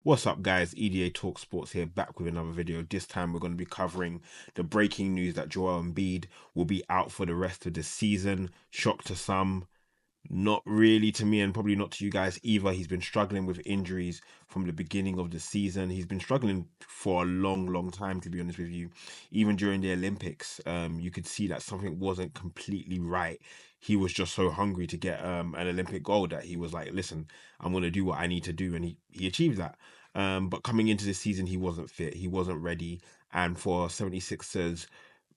What's up, guys? EDA Talk Sports here, back with another video. This time we're going to be covering the breaking news that Joel Embiid will be out for the rest of the season. Shock to some, not really to me, and probably not to you guys either. He's been struggling with injuries from the beginning of the season. He's been struggling for a long time, to be honest with you. Even during the Olympics, you could see that something wasn't completely right. He was just so hungry to get an Olympic gold that he was like, listen, I'm going to do what I need to do. And he achieved that. But coming into this season, he wasn't fit. He wasn't ready. And for 76ers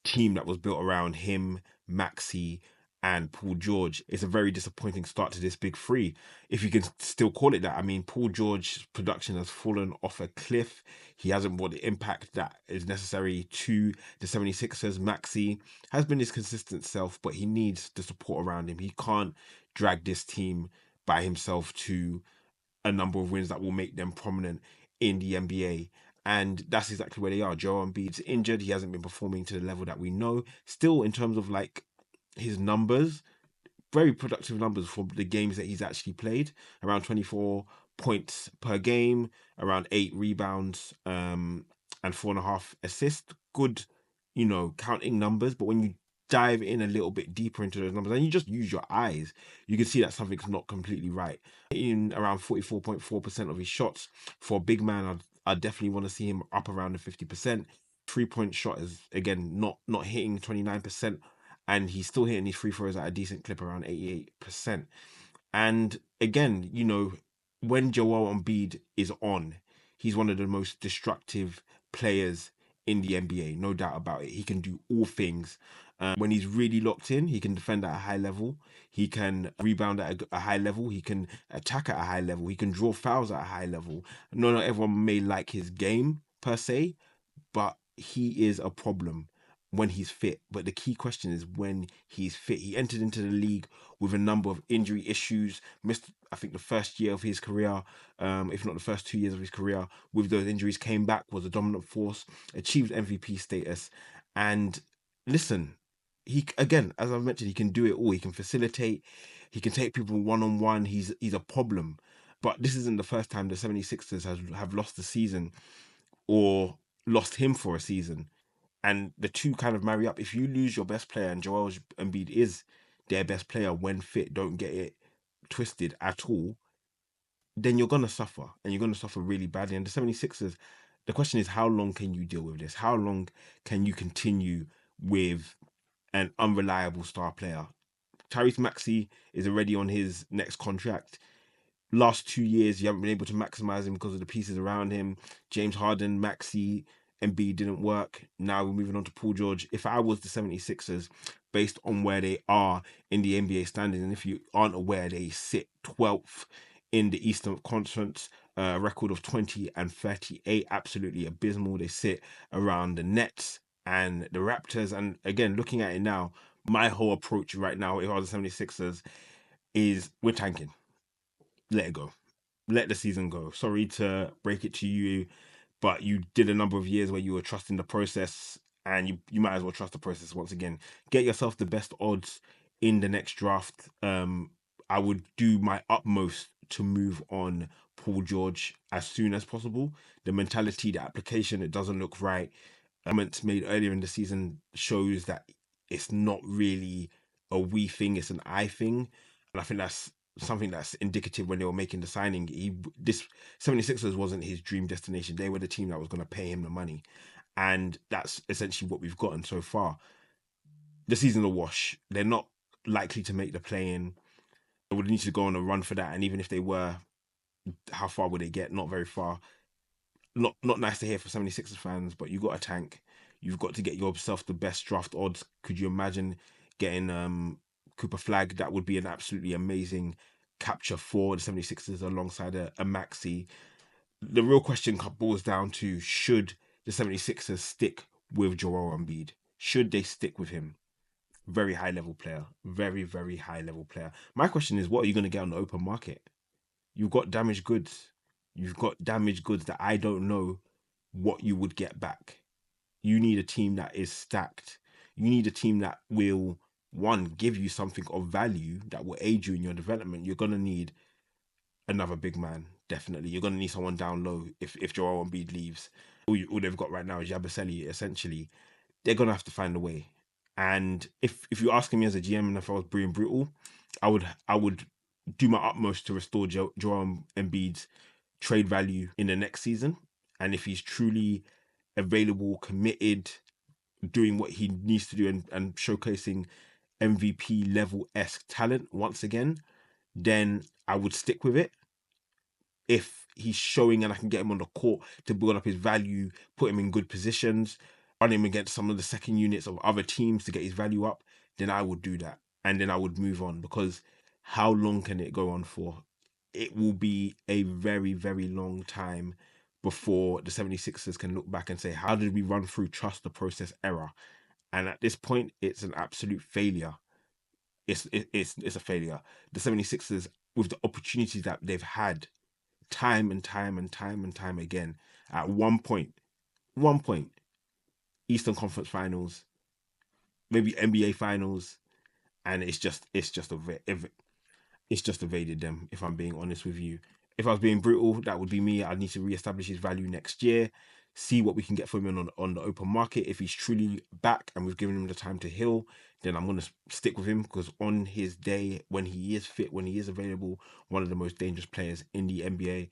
team that was built around him, Maxi, and Paul George, it's a very disappointing start to this big three, if you can still call it that. I mean, Paul George's production has fallen off a cliff. He hasn't brought the impact that is necessary to the 76ers. Maxi has been his consistent self, but he needs the support around him. He can't drag this team by himself to a number of wins that will make them prominent in the NBA. And that's exactly where they are. Joel Embiid's injured. He hasn't been performing to the level that we know. Still, in terms of like his numbers, very productive numbers for the games that he's actually played. Around 24 points per game, around 8 rebounds, and 4.5 assists. Good, counting numbers. But when you dive in a little bit deeper into those numbers and you just use your eyes, you can see that something's not completely right. In around 44.4% of his shots. For a big man, I definitely want to see him up around the 50%. 3-point shot is again not hitting 29%, and he's still hitting these free throws at a decent clip around 88%. And again, when Joel Embiid is on, he's one of the most destructive players in the NBA, no doubt about it. He can do all things. When he's really locked in, he can defend at a high level. He can rebound at a high level. He can attack at a high level. He can draw fouls at a high level. No, not everyone may like his game per se, but he is a problem when he's fit. But the key question is when he's fit. He entered into the league with a number of injury issues, missed, I think, the first year of his career, if not the first 2 years of his career with those injuries, came back, was a dominant force, achieved MVP status. And listen, he, again, as I've mentioned, he can do it all. He can facilitate, he can take people one-on-one. He's a problem. But this isn't the first time the 76ers have lost the season or lost him for a season. And the two kind of marry up. If you lose your best player, and Joel Embiid is their best player when fit, don't get it twisted at all, then you're going to suffer, and you're going to suffer really badly. And the 76ers, the question is, how long can you deal with this? How long can you continue with an unreliable star player? Tyrese Maxey is already on his next contract. Last 2 years, you haven't been able to maximize him because of the pieces around him. James Harden, Maxey, Embiid didn't work. Now we're moving on to Paul George. If I was the 76ers, based on where they are in the NBA standings, and if you aren't aware, they sit 12th in the Eastern Conference, a record of 20-38, absolutely abysmal. They sit around the Nets and the Raptors. And again, looking at it now, my whole approach right now, if I was the 76ers, is we're tanking. Let it go. Let the season go. Sorry to break it to you, but you did a number of years where you were trusting the process, and you might as well trust the process once again. Get yourself the best odds in the next draft. I would do my utmost to move on Paul George as soon as possible. The mentality, the application, it doesn't look right. Comments made earlier in the season shows that it's not really a we thing, it's an I thing. And I think that's something that's indicative when they were making the signing. This 76ers wasn't his dream destination. They were the team that was going to pay him the money. And that's essentially what we've gotten so far. The season's a wash. They're not likely to make the play-in. They would need to go on a run for that. And even if they were, how far would they get? Not very far. Not nice to hear for 76ers fans, but you got a tank. You've got to get yourself the best draft odds. Could you imagine getting Cooper Flag? That would be an absolutely amazing capture for the 76ers alongside a Maxi. The real question boils down to, should the 76ers stick with Joel Embiid? Should they stick with him? Very high level player. Very high level player. My question is, what are you going to get on the open market? You've got damaged goods. You've got damaged goods that I don't know what you would get back. You need a team that is stacked. You need a team that will, one, give you something of value that will aid you in your development. You're going to need another big man. definitely. You're gonna need someone down low if Joel Embiid leaves. All they've got right now is Yabusele. Essentially, they're gonna have to find a way. And if you're asking me as a GM, and if I was being brutal, I would do my utmost to restore Joel Embiid's trade value in the next season. And if he's truly available, committed, doing what he needs to do, and showcasing MVP level esque talent once again, then I would stick with it. If he's showing and I can get him on the court to build up his value, put him in good positions, run him against some of the second units of other teams to get his value up, then I would do that. And then I would move on, because how long can it go on for? It will be a very, very long time before the 76ers can look back and say, how did we run through trust the process error? And at this point, it's an absolute failure. It's a failure. The 76ers, with the opportunities that they've had time and time and time and time again, at one point, Eastern Conference Finals, maybe NBA Finals, and it's just evaded them. If I'm being honest with you, if I was being brutal, that would be me. I'd need to reestablish his value next year, see what we can get from him on the open market. If he's truly back and we've given him the time to heal, then I'm gonna stick with him, because on his day, when he is fit, when he is available, one of the most dangerous players in the NBA.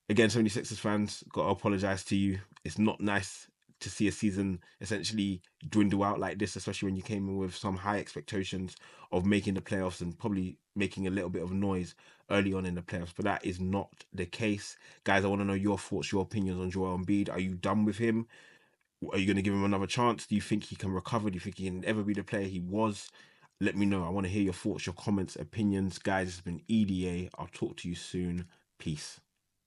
Again, 76ers fans, got to apologize to you. It's not nice to see a season essentially dwindle out like this, especially when you came in with some high expectations of making the playoffs and probably making a little bit of noise early on in the playoffs. But that is not the case. Guys, I want to know your thoughts, your opinions on Joel Embiid. Are you done with him? Are you going to give him another chance? Do you think he can recover? Do you think he can ever be the player he was? Let me know. I want to hear your thoughts, your comments, opinions. Guys, it's been EDA. I'll talk to you soon. Peace.